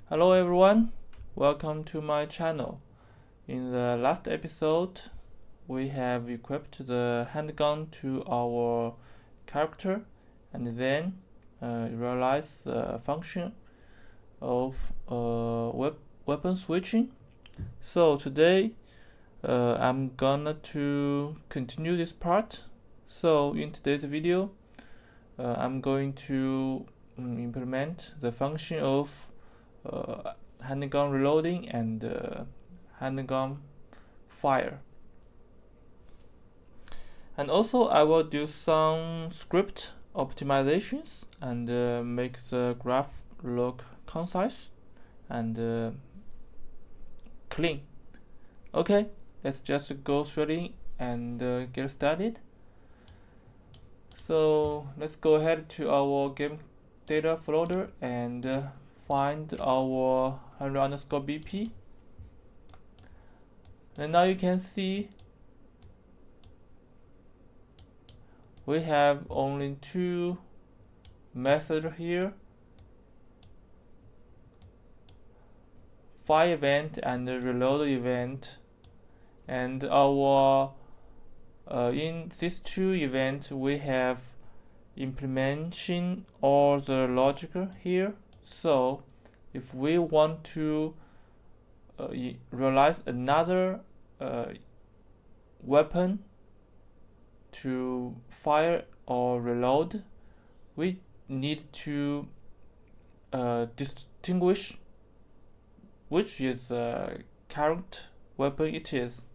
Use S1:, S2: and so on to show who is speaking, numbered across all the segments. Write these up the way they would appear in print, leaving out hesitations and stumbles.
S1: Hello everyone, welcome to my channel. In the last episode, we have equipped the handgun to our character and then realize the function of weapon switching. So today I'm gonna to continue this part. So in today's video, I'm going to implement the function of handgun reloading and handgun fire, and also I will do some script optimizations and make the graph look concise and clean. Okay, let's just go straight in and get started. So let's go ahead to our game data folder and find our handle_bp. And now you can see we have only two methods here: fire event and reload event. And our in these two events we have implementation or the logic here. So if we want to realize another weapon to fire or reload, we need to distinguish which is the current weapon it is.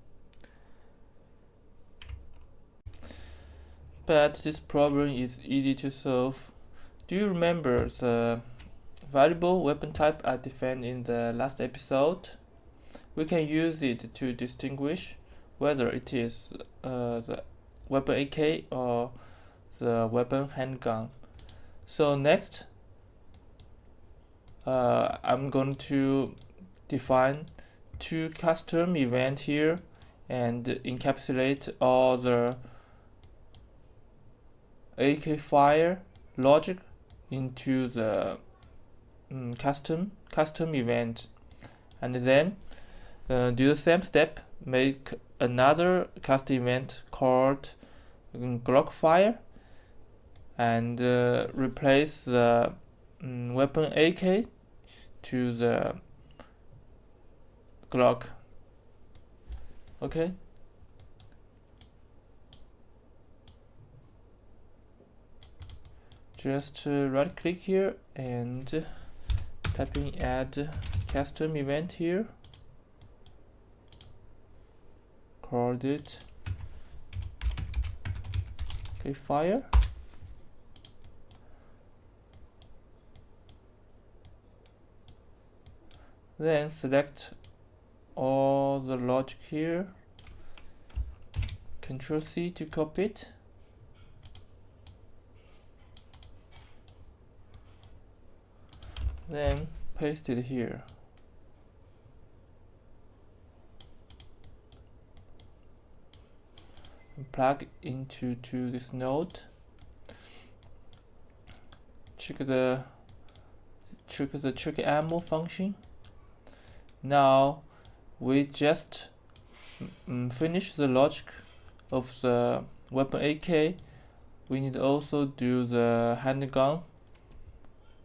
S1: But this problem is easy to solve. Do you remember the variable weapon type I defined in the last episode? We can use it to distinguish whether it is the weapon AK or the weapon handgun. So next, I'm going to define two custom events here and encapsulate all the AK fire logic into the custom event, and then do the same step, make another custom event called glock fire and replace the weapon AK to the glock. Okay, just right click here and type in add custom event here, called it okay fire, then select all the logic here, Ctrl C to copy it, then paste it here. And plug into this node. Check the check ammo function. Now we just finish the logic of the weapon AK. We need also do the handgun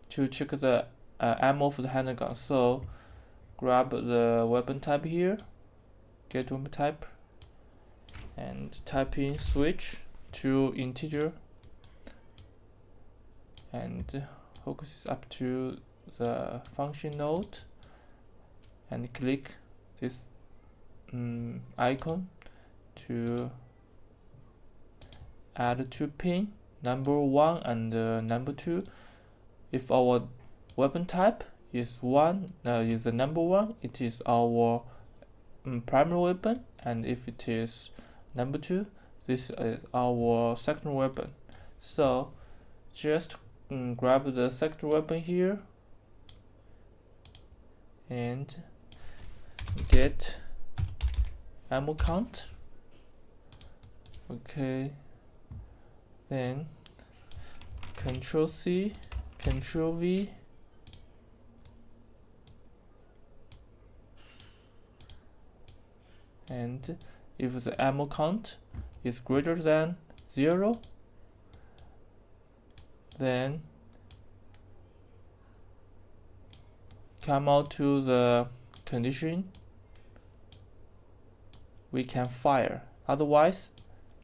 S1: to check the ammo for the handgun. So grab the weapon type here, get weapon type, and type in switch to integer and focus this up to the function node and click this icon to add two pin, number 1 and number 2. If our weapon type is is the number 1, it is our primary weapon, and if it is number 2, this is our secondary weapon. So just grab the secondary weapon here and get ammo count. Okay, then Ctrl C, Ctrl V, and if the ammo count is greater than 0, then come out to the condition we can fire, otherwise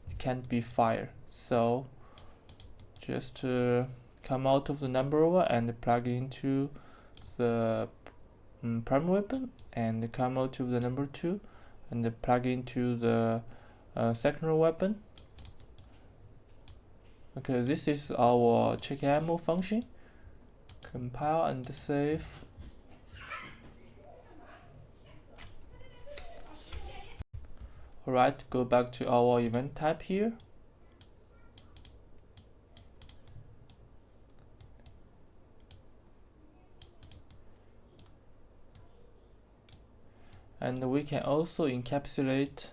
S1: it can't be fired. So just come out of the number one and plug into the primary weapon, and come out to the number 2 and plug into the secondary weapon. Okay, this is our check ammo function. Compile and save. Alright, go back to our event type here. And we can also encapsulate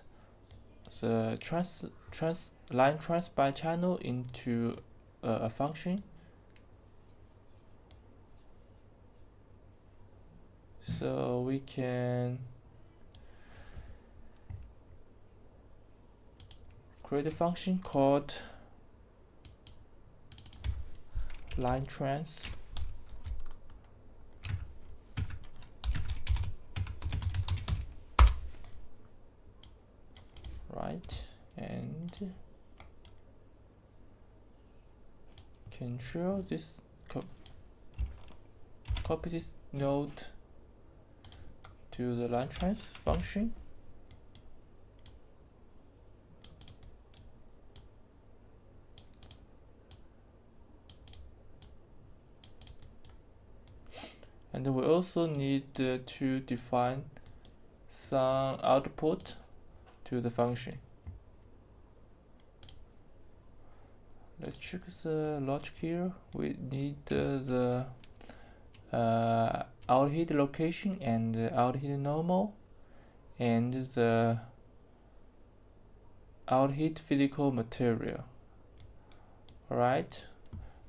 S1: the line transfer channel into a function. So we can create a function called line trans. Right, and control this, copy this node to the line trans function. And we also need to define some output to the function. Let's check the logic here. We need the out hit location and out hit normal, and the out hit physical material. Alright,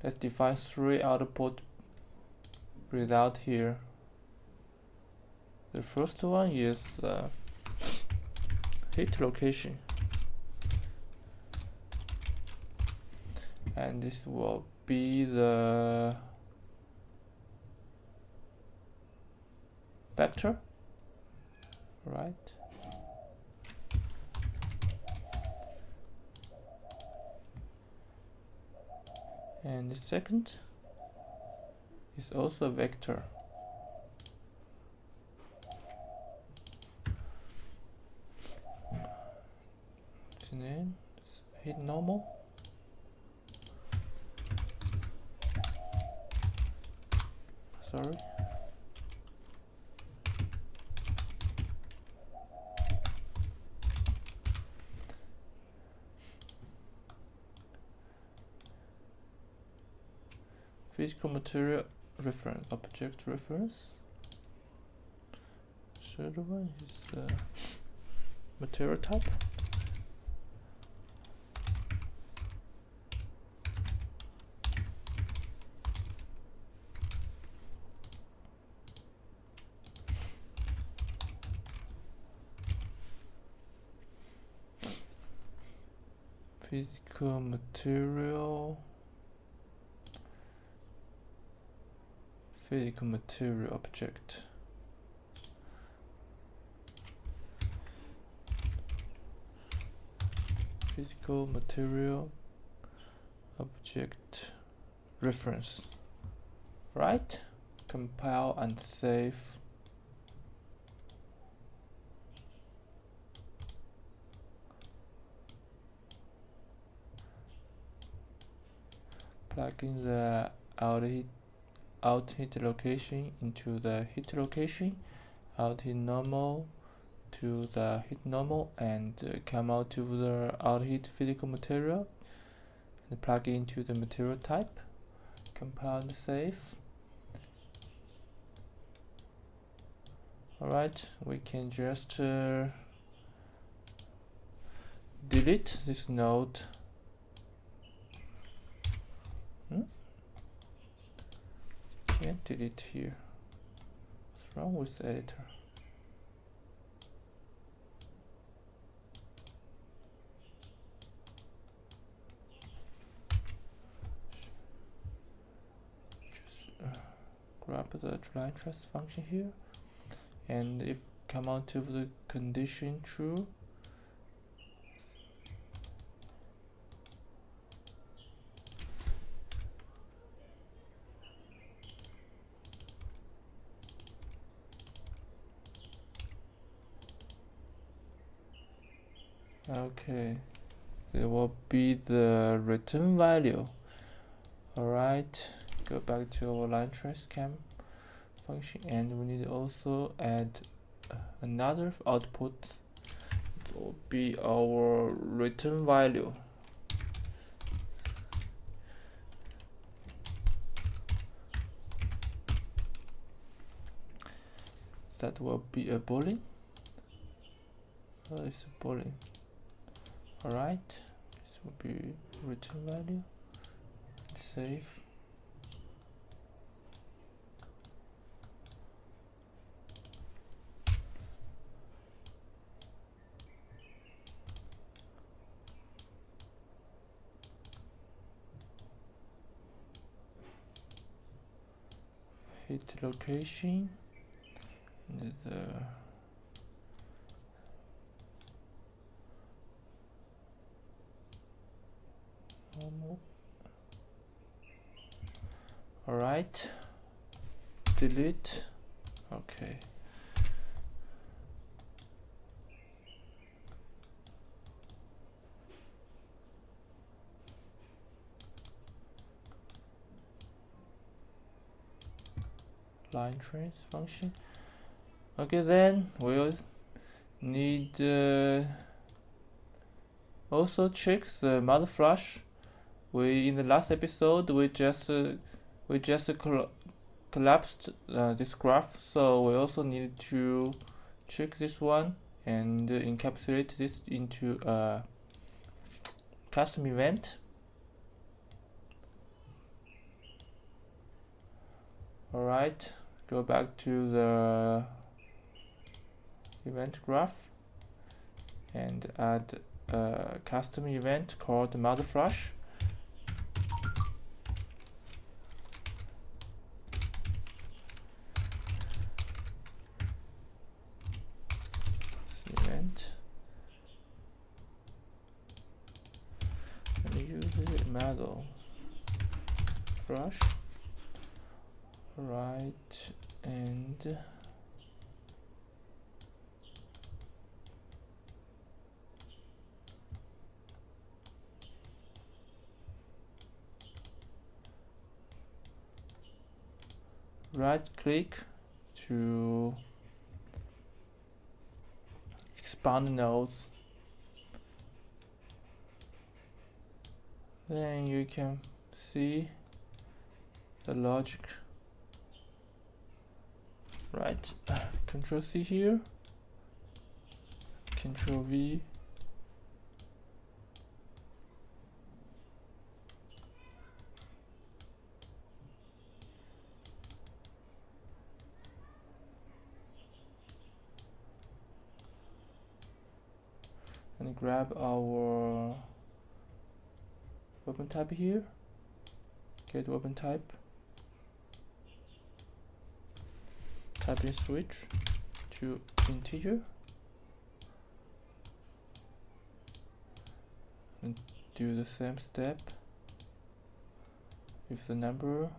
S1: let's define 3 output result here. The first one is hit location, and this will be the vector, right? And the second is also a vector. The name is hit normal. Sorry. Physical material reference, object reference. Third one is material type. Physical material. Physical material object. Physical material object reference. Right? Compile and save. Plug in the out hit location into the hit location, out hit normal to the hit normal, and come out to the out hit physical material and plug into the material type. Compile and save. Alright, we can just delete this node. Can't delete here. What's wrong with the editor? the line trace function here, and if come out to the condition true, okay, there will be the return value. Alright, go back to our line trace cam function, and we need to also add another output. It will be our return value. That will be a boolean. It's a boolean. Alright, this will be return value. Save. Hit location, and normal. Alright, delete. Okay, line trace function. Okay, then we'll need also check the mother flush. In the last episode we just collapsed this graph, so we also need to check this one and encapsulate this into a custom event. Alright, go back to the event graph and add a custom event called mother flush. Event and use the mother flush. Right, and right click to expand nodes. Then you can see the logic. Right, Control C here, Control V, and grab our weapon type here, get weapon type, type in switch to integer, and do the same step. If the number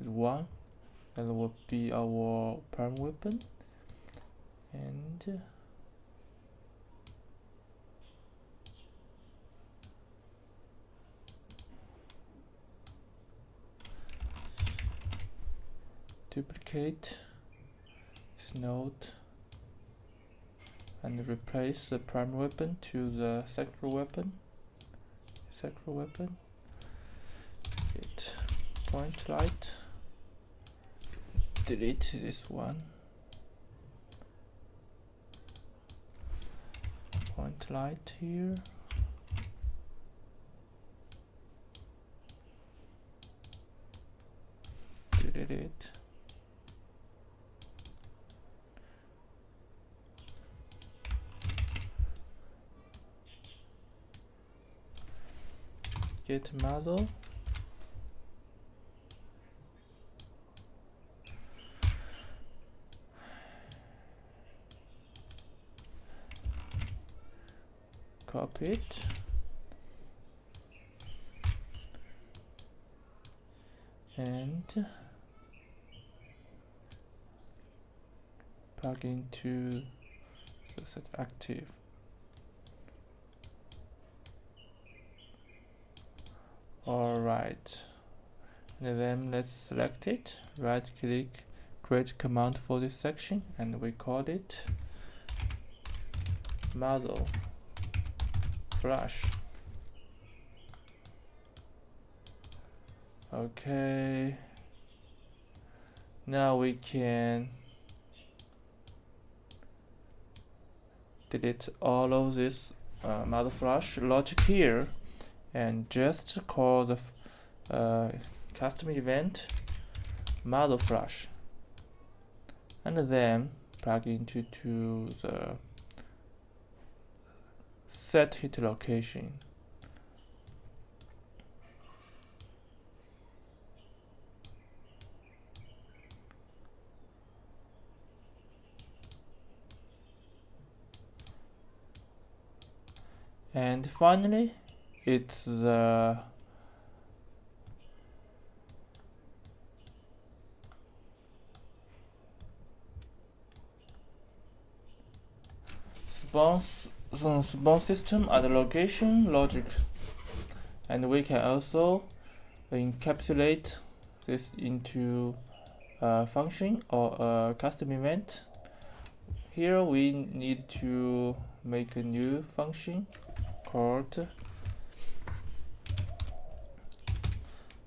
S1: is 1, that will be our prime weapon, and duplicate this node and replace the prime weapon to the secondary weapon. Get point light, delete this one, point light here, delete it. Get muzzle, copy it, and plug into the set active. Alright, and then let's select it, right click, create command for this section, and we call it model flash. Okay, now we can delete all of this model flash logic here and just call the custom event model flash, and then plug into the set hit location. And finally, it's the spawn system at the location logic, and we can also encapsulate this into a function or a custom event. Here we need to make a new function called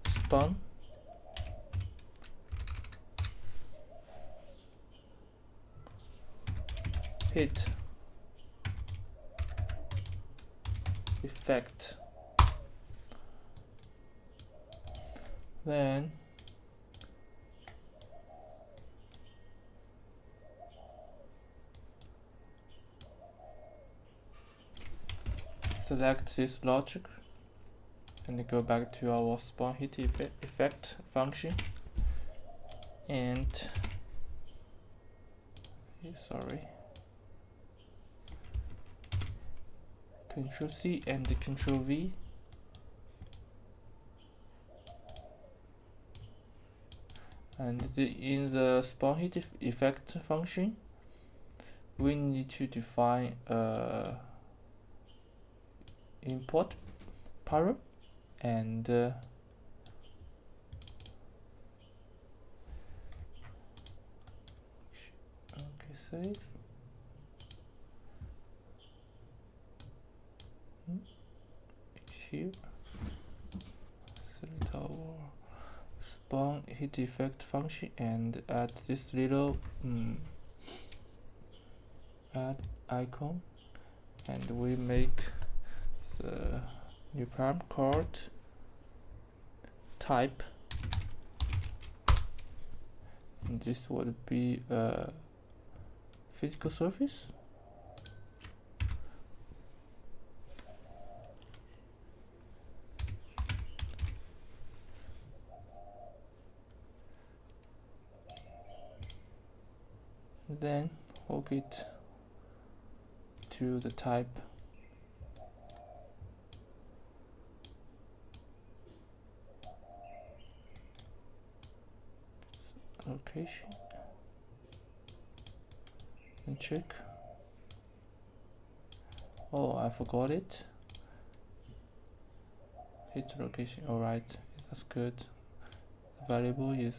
S1: spawn hit effect. Then select this logic and go back to our spawn hit effect function, and Control C and Control V, and in the spawn hit effect function we need to define import param and save. Here select our spawn hit effect function and add this little add icon, and we make the new param called type, and this would be a physical surface. Then hook it to the type location and check. Oh, I forgot it. Hit location. Alright, that's good. The variable is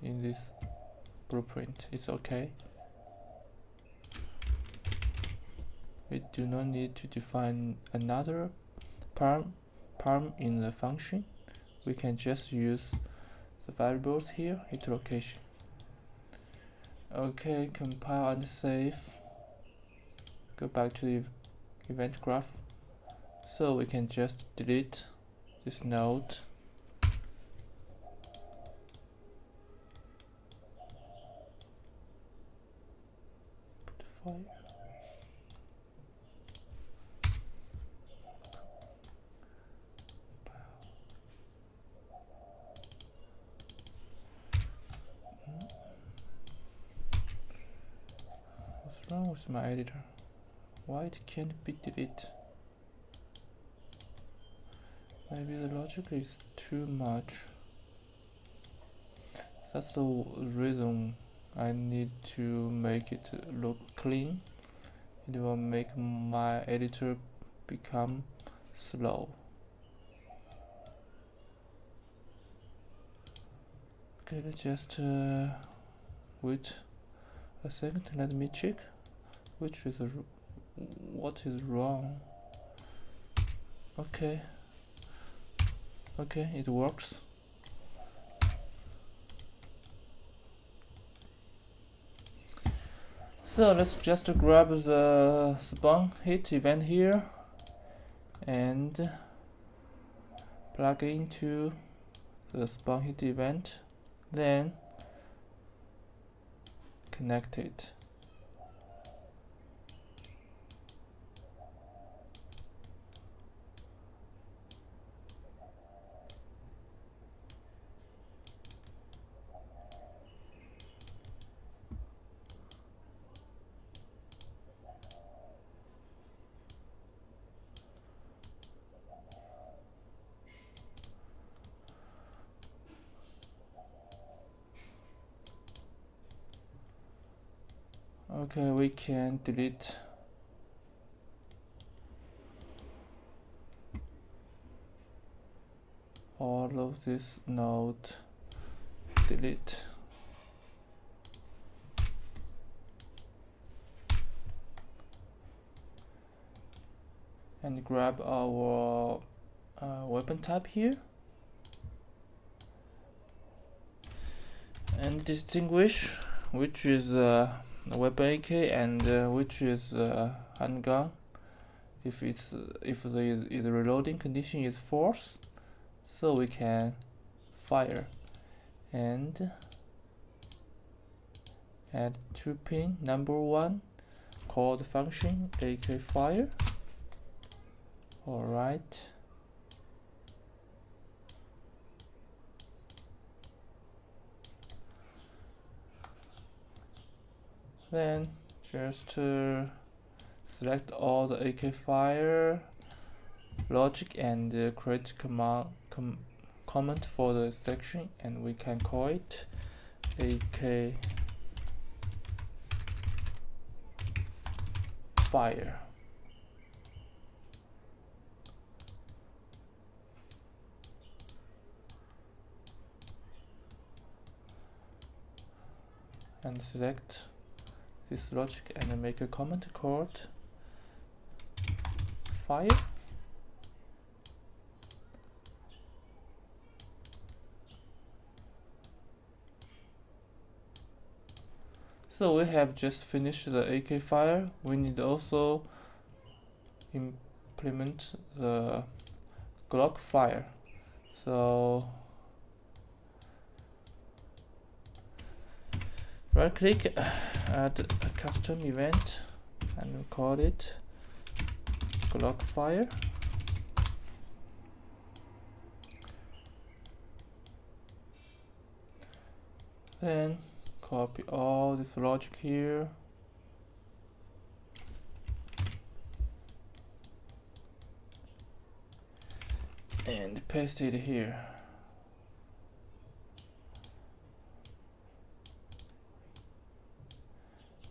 S1: in this blueprint. It's okay. We do not need to define another param in the function. We can just use the variables here, hit location. Okay, compile and save. Go back to the event graph. So we can just delete this node. Put file. What's wrong with my editor? Why it can't be deleted? Maybe the logic is too much. That's the reason I need to make it look clean. It will make my editor become slow. Okay, let's just wait a second. Let me check what is wrong. Okay, it works. So let's just grab the spawn hit event here and plug into the spawn hit event, then connect it. Okay, we can delete all of this node. Delete. And grab our weapon type here and distinguish which is weapon AK and which is handgun. If the reloading condition is false, so we can fire, and add 2 pin number 1 called function AK fire. Alright, then just select all the AK fire logic and create comment for the section, and we can call it AK fire. And select this logic and make a comment called fire. So we have just finished the AK fire. We need also implement the glock fire. So right click, add a custom event and we'll call it glock fire. Then copy all this logic here and paste it here.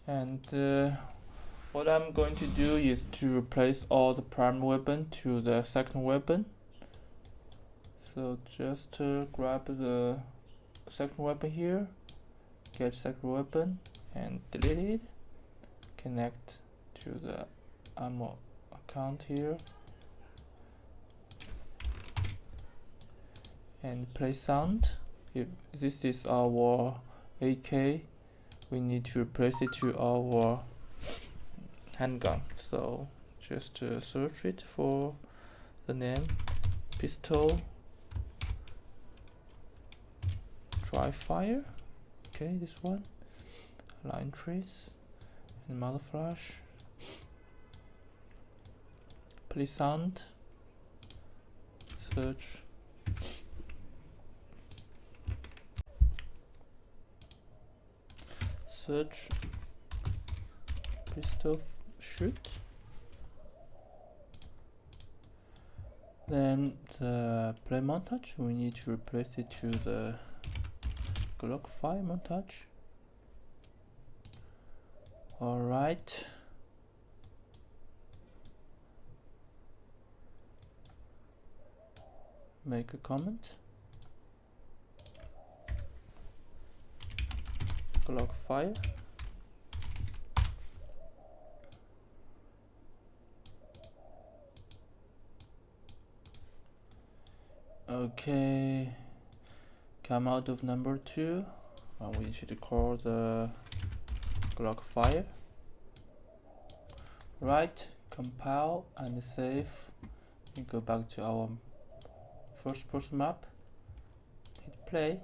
S1: And what I'm going to do is to replace all the prime weapon to the second weapon. So just grab the second weapon here, get second weapon and delete it, connect to the ammo account here and play sound. If this is our AK, we need to replace it to our handgun. So just search it for the name pistol try fire. Okay, this one, line trace and mother flash, play sound, search, pistol shoot, Then the play montage, we need to replace it to the Glock 5 montage. Alright. Make a comment. Glock 5. Okay. Come out of number 2. We should call the Glock 5. Right, compile and save. We go back to our first person map. Hit play.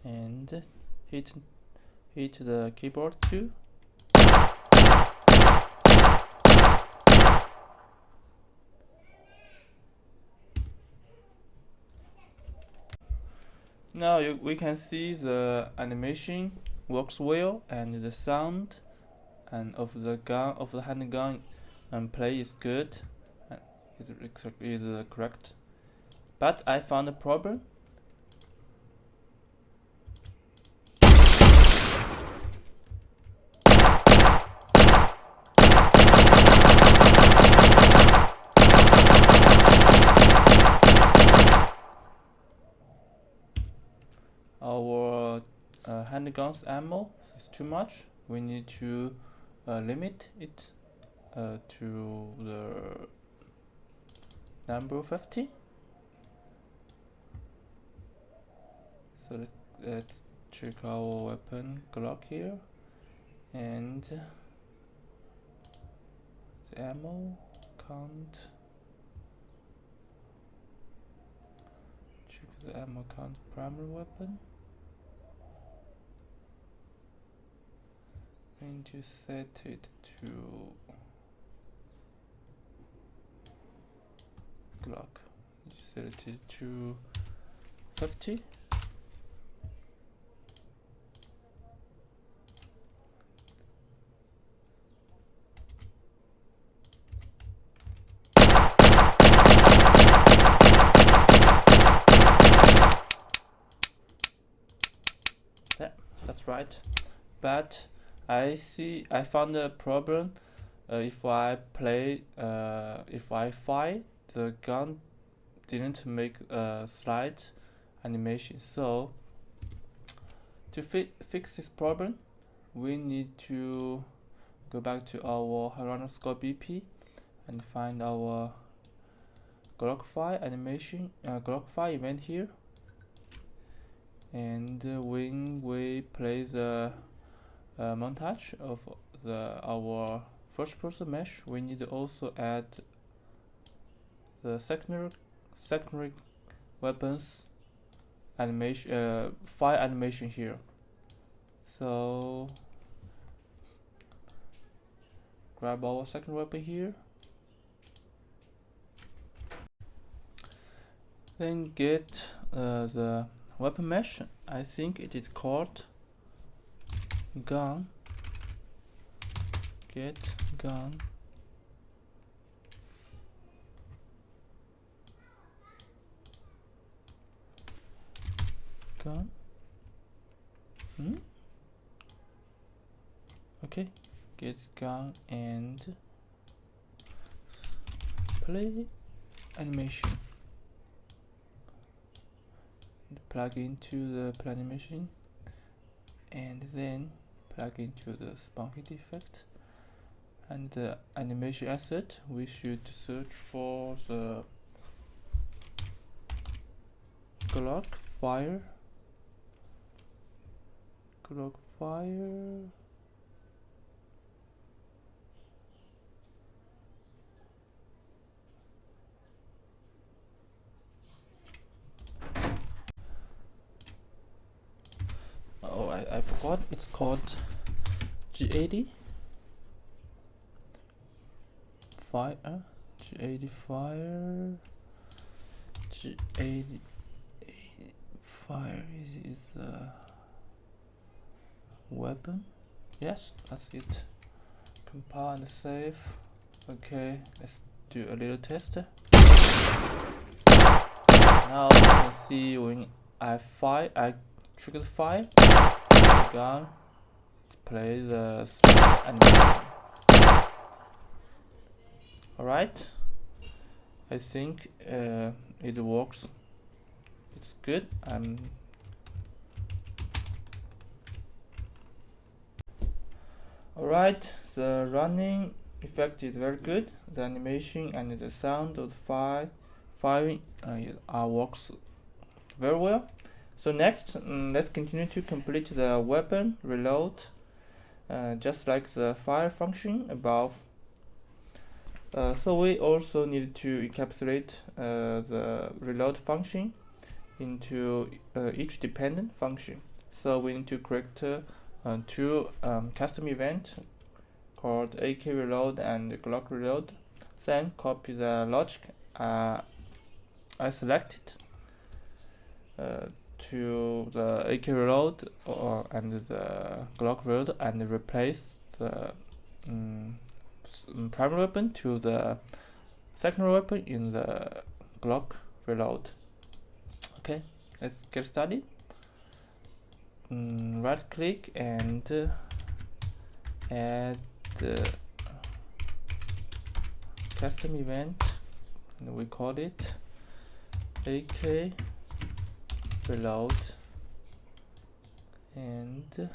S1: And hit the keyboard too. Now we can see the animation works well, and the sound and of the handgun and play is good, and is correct. But I found a problem. Our handgun's ammo is too much. We need to limit it to the number 50. So let's check our weapon Glock here, and the ammo count. Check the ammo count primary weapon. Going to set it to Glock. Set it to 50. Yeah, that's right. But I found a problem. If I fire, the gun didn't make a slide animation. So to fix this problem, we need to go back to our Scope BP and find our Glock 5 animation, Glock 5 event here. And when we play the montage of our first person mesh, we need to also add the secondary weapons animation, fire animation here. So grab our second weapon here, then get the weapon mesh. I think it is called gun. Get gun. Gun. Okay, get gun and play animation. Plug into the play animation, and then plug into the spawn hit effect. And the animation asset, we should search for the Glock fire. Glock fire. Oh, I forgot. It's called G80 fire. G80 fire. G80 fire is the weapon. Yes, that's it. Compile and save. Okay, let's do a little test. Now you can see when I trigger the fire, the gun play the small animation. Alright, I think it works. It's good. Alright, the running effect is very good. The animation and the sound of the firing works very well. So next, let's continue to complete the weapon reload, just like the fire function above. So we also need to encapsulate the reload function into each dependent function. So we need to create two custom events called AK reload and Glock reload. Then copy the logic I selected to the AK reload and the Glock reload, and replace the primary weapon to the secondary weapon in the Glock reload. Okay, let's get started. Right click and add custom event, and we call it AK reload and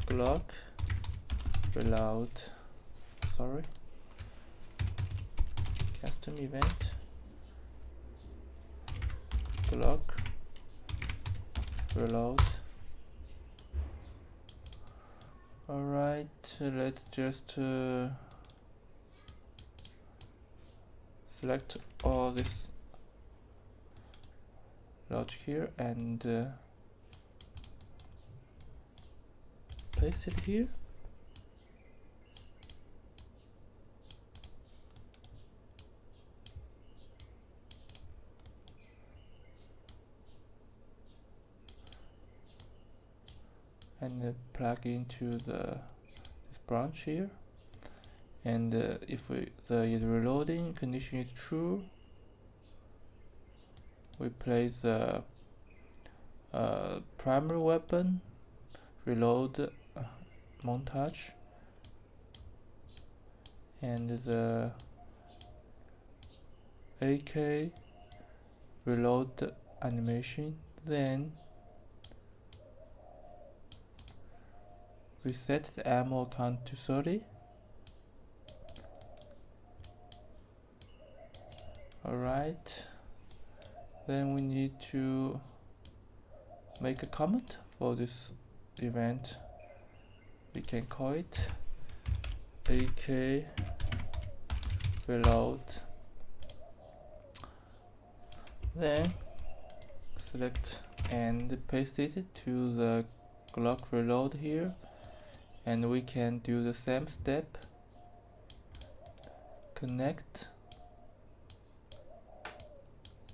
S1: Glock reload. Sorry, custom event Glock reload. Alright, let's just select all this logic here and paste it here. And plug into this branch here, and if the reloading condition is true, we place the primary weapon reload montage and the AK reload animation, then reset the ammo count to 30. Alright, then we need to make a comment for this event. We can call it AK reload, then select and paste it to the Glock reload here, and we can do the same step. Connect,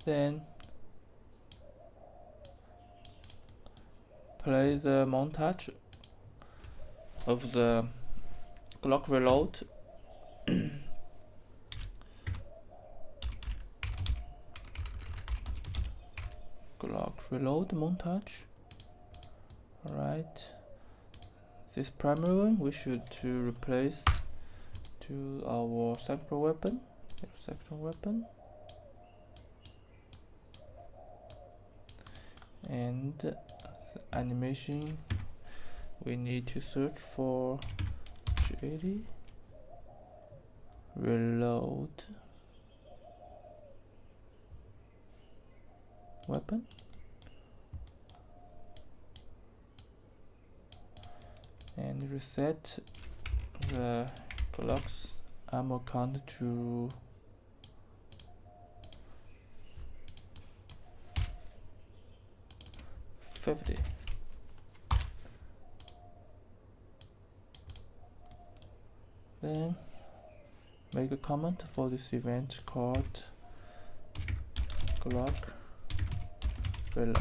S1: then play the montage of the Glock reload. Glock reload montage. Alright, this primary one we should to replace to our secondary weapon. And the animation, we need to search for G80 reload weapon, and reset the Glock's ammo count to 50. Then make a comment for this event called Glock reload.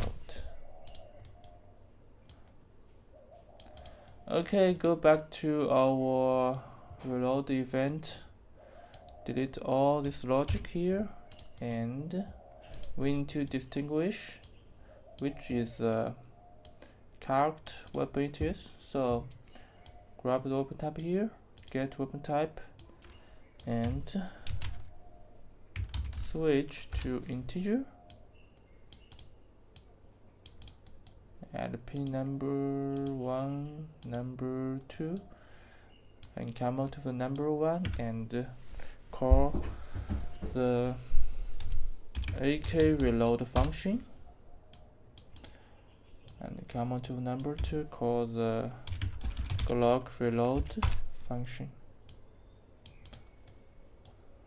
S1: Okay, go back to our reload event delete all this logic here, and we need to distinguish which is the correct weapon it is. So grab the weapon type here, get weapon type, and switch to integer. Add pin number 1, number 2, and come out to the number 1 and call the AK reload function, and come on to number 2, call the glock reload function.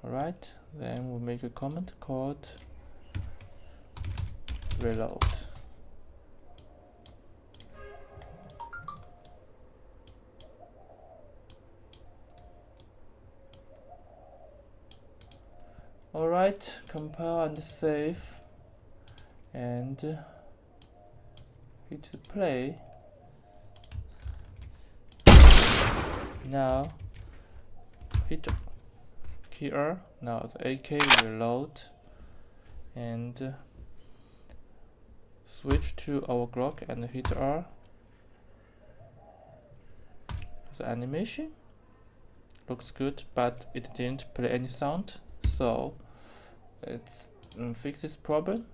S1: Alright, then we'll make a comment called reload. Alright, compile and save, and hit play. Now hit key R. Now the AK reload, and switch to our Glock and hit R. The animation looks good, but it didn't play any sound, so let's fix this problem.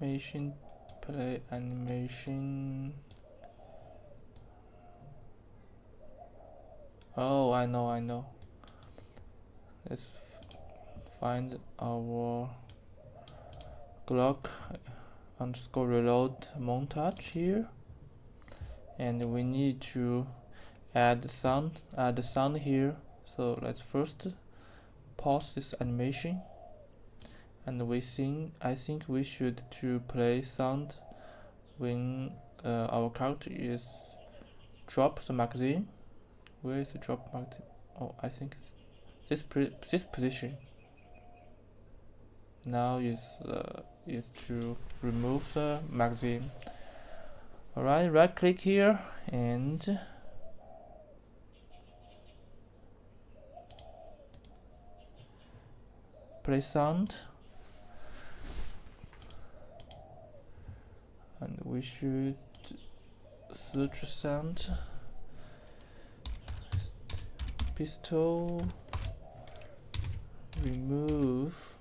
S1: Animation, play animation. Oh, I know. Let's find our Glock underscore reload montage here, and we need to add the sound here. So let's first pause this animation, and I think we should to play sound when our character is drop the magazine. Where is the drop magazine? Oh, I think it's this position. Now is to remove the magazine. Alright, right click here and play sound, and we should search sound, pisto, remove,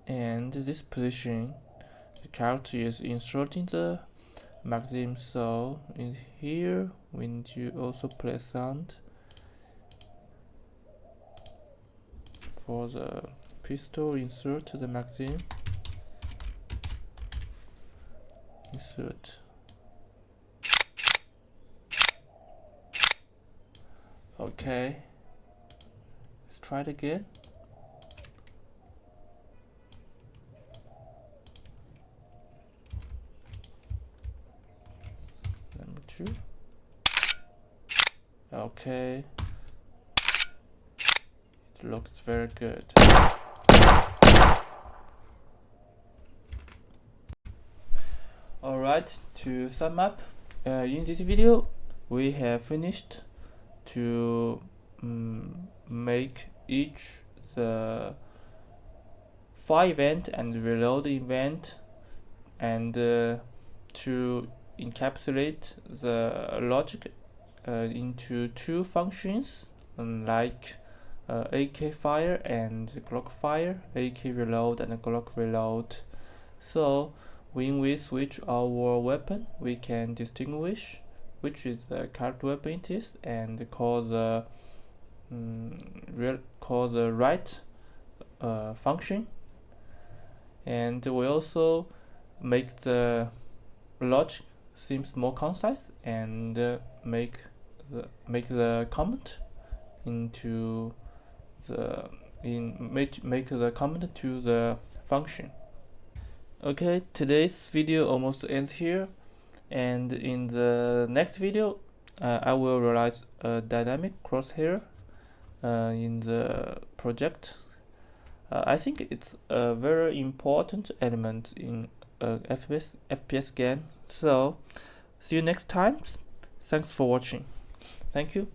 S1: and this position the character is inserting the magazine, so in here we need to also play sound for the pistol. Insert the magazine, insert. Okay, let's try it again. Number 2. Okay, it looks very good. Alright, to sum up, in this video we have finished to make each the fire event and reload event, and to encapsulate the logic into 2 functions, like AK fire and Glock fire, AK reload and Glock reload. So when we switch our weapon, we can distinguish which is the correct weapon it is, and call the right function, and we also make the logic seems more concise, and make the comment into the make the comment to the function. Okay, today's video almost ends here, and in the next video I will realize a dynamic crosshair in the project. I think it's a very important element in FPS game. So see you next time. Thanks for watching. Thank you.